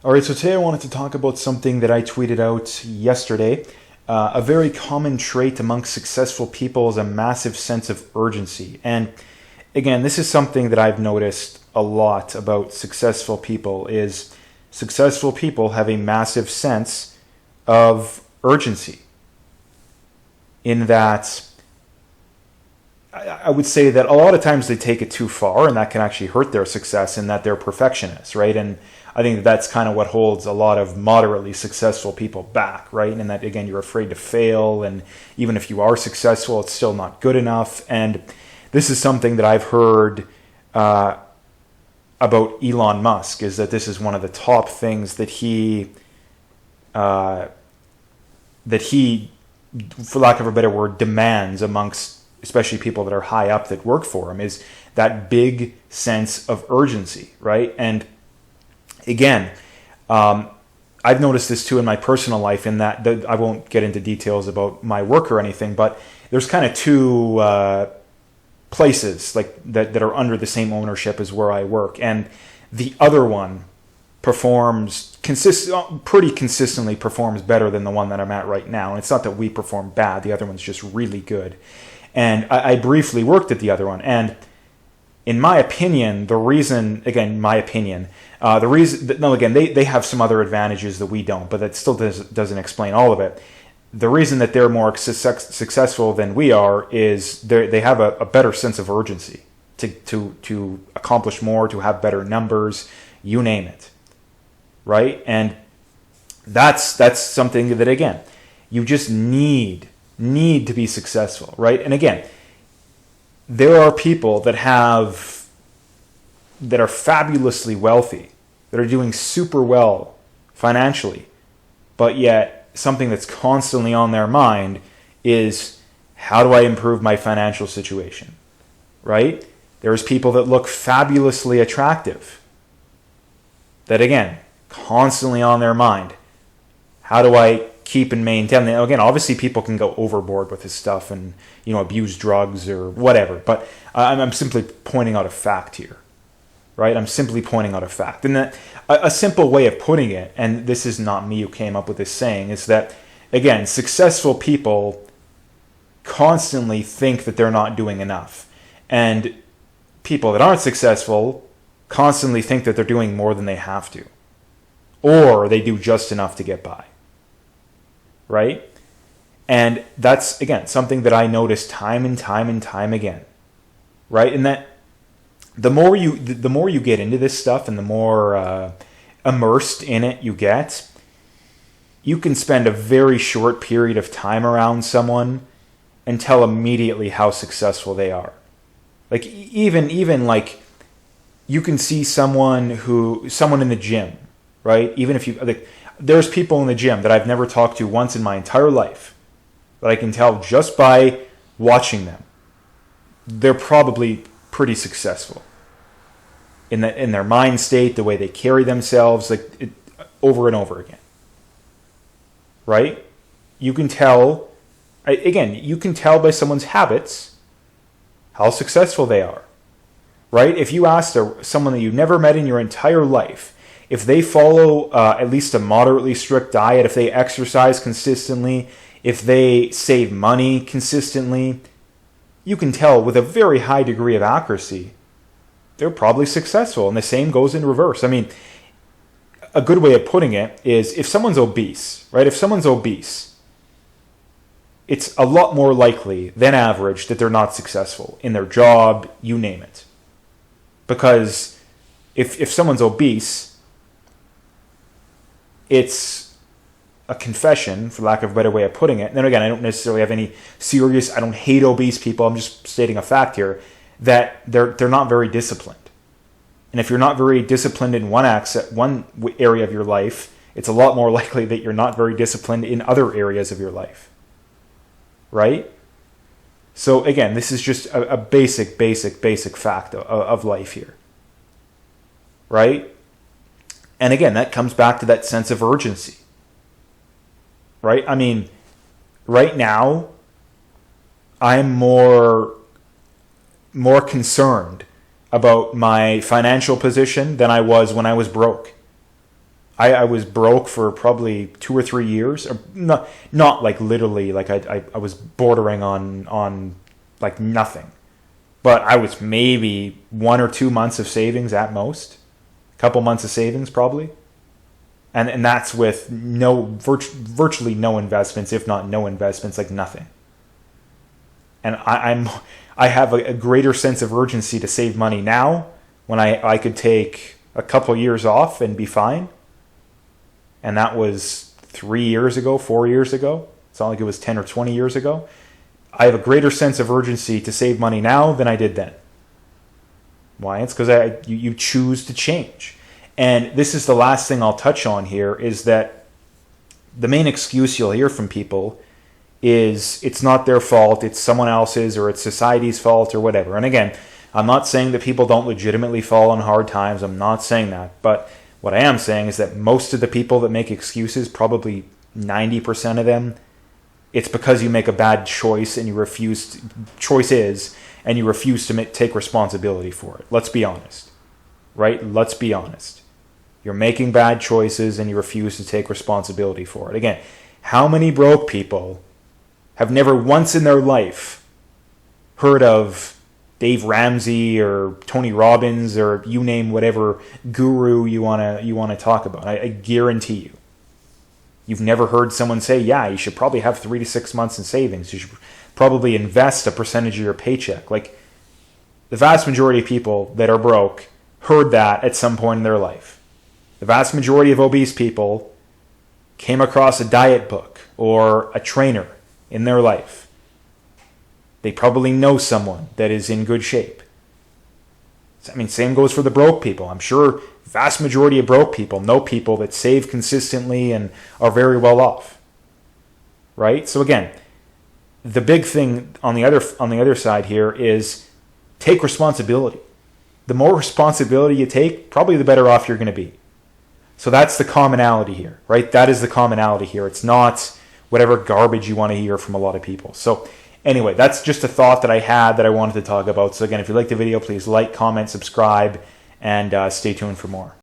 All right, so today I wanted to talk about something that I tweeted out yesterday. A very common trait amongst successful people is a massive sense of urgency. And again, this is something that I've noticed a lot about successful people is successful people have a massive sense of urgency in that I would say that a lot of times they take it too far, and that can actually hurt their success in that they're perfectionists, right? And I think that's kind of what holds a lot of moderately successful people back, right? And that, again, you're afraid to fail, and even if you are successful, it's still not good enough. And this is something that I've heard about Elon Musk, is that this is one of the top things that uh, he, for lack of a better word, demands amongst especially people that are high up that work for him, is that big sense of urgency, right? And again, I've noticed this too in my personal life in that I won't get into details about my work or anything, but there's kind of two places like that are under the same ownership as where I work. And the other one pretty consistently performs better than the one that I'm at right now. And it's not that we perform bad. The other one's just really good. And I briefly worked at the other one. And in my opinion, the reason, again, they have some other advantages that we don't, but that still doesn't explain all of it. The reason that they're more successful than we are is they have a better sense of urgency to accomplish more, to have better numbers, you name it, right? And that's something that, again, you just need to be successful, right? And again, there are people that are fabulously wealthy, that are doing super well financially, but yet something that's constantly on their mind is, how do I improve my financial situation, right? There's people that look fabulously attractive, that again, constantly on their mind, how do I keep and maintain. Again, obviously people can go overboard with this stuff and, abuse drugs or whatever, but I'm simply pointing out a fact here, right? I'm simply pointing out a fact. And that a simple way of putting it, and this is not me who came up with this saying, is that, again, successful people constantly think that they're not doing enough. And people that aren't successful constantly think that they're doing more than they have to, or they do just enough to get by. Right? And that's, again, something that I notice time and time and time again. Right? And that the more you get into this stuff and the more immersed in it you get, you can spend a very short period of time around someone and tell immediately how successful they are. Like even like you can see someone in the gym, right? Even if you like, there's people in the gym that I've never talked to once in my entire life that I can tell just by watching them, they're probably pretty successful in their mind state, the way they carry themselves, over and over again. Right? You can tell by someone's habits how successful they are. Right? If you ask someone that you've never met in your entire life, if they follow at least a moderately strict diet, if they exercise consistently, if they save money consistently, you can tell with a very high degree of accuracy they're probably successful. And the same goes in reverse. I mean, a good way of putting it is, if someone's obese, right? If someone's obese, it's a lot more likely than average that they're not successful in their job, you name it. Because if someone's obese, it's a confession, for lack of a better way of putting it. And then again, I don't necessarily have I don't hate obese people. I'm just stating a fact here that they're not very disciplined. And if you're not very disciplined in one area of your life, it's a lot more likely that you're not very disciplined in other areas of your life. Right? So again, this is just a basic fact of life here. Right? And again, that comes back to that sense of urgency. Right? I mean, right now, I'm more concerned about my financial position than I was when I was broke. I was broke for probably 2 or 3 years. Or not like literally, like I was bordering on like nothing. But I was maybe 1 or 2 months of savings at most. A couple months of savings probably. And that's with virtually no investments, if not no investments, like nothing. And I have a greater sense of urgency to save money now when I could take a couple years off and be fine. And that was 3 years ago, 4 years ago. It's not like it was 10 or 20 years ago. I have a greater sense of urgency to save money now than I did then. Why? It's because you choose to change. And this is the last thing I'll touch on here, is that the main excuse you'll hear from people is it's not their fault, it's someone else's, or it's society's fault, or whatever. And again, I'm not saying that people don't legitimately fall on hard times. I'm not saying that. But what I am saying is that most of the people that make excuses, probably 90% of them, it's because you make a bad choice and you refuse to take responsibility for it. Let's be honest, right? Let's be honest. You're making bad choices and you refuse to take responsibility for it. Again, how many broke people have never once in their life heard of Dave Ramsey or Tony Robbins, or you name whatever guru you want to talk about? I guarantee you. You've never heard someone say, yeah, you should probably have 3 to 6 months in savings. You should probably invest a percentage of your paycheck. Like, the vast majority of people that are broke heard that at some point in their life. The vast majority of obese people came across a diet book or a trainer in their life. They probably know someone that is in good shape. I mean, same goes for the broke people. I'm sure vast majority of broke people know people that save consistently and are very well off. Right? So again, the big thing on the other side here is take responsibility. The more responsibility you take, probably the better off you're going to be. So that's the commonality here, right? That is the commonality here. It's not whatever garbage you want to hear from a lot of people. So anyway, that's just a thought that I had that I wanted to talk about. So again, if you liked the video, please like, comment, subscribe, and stay tuned for more.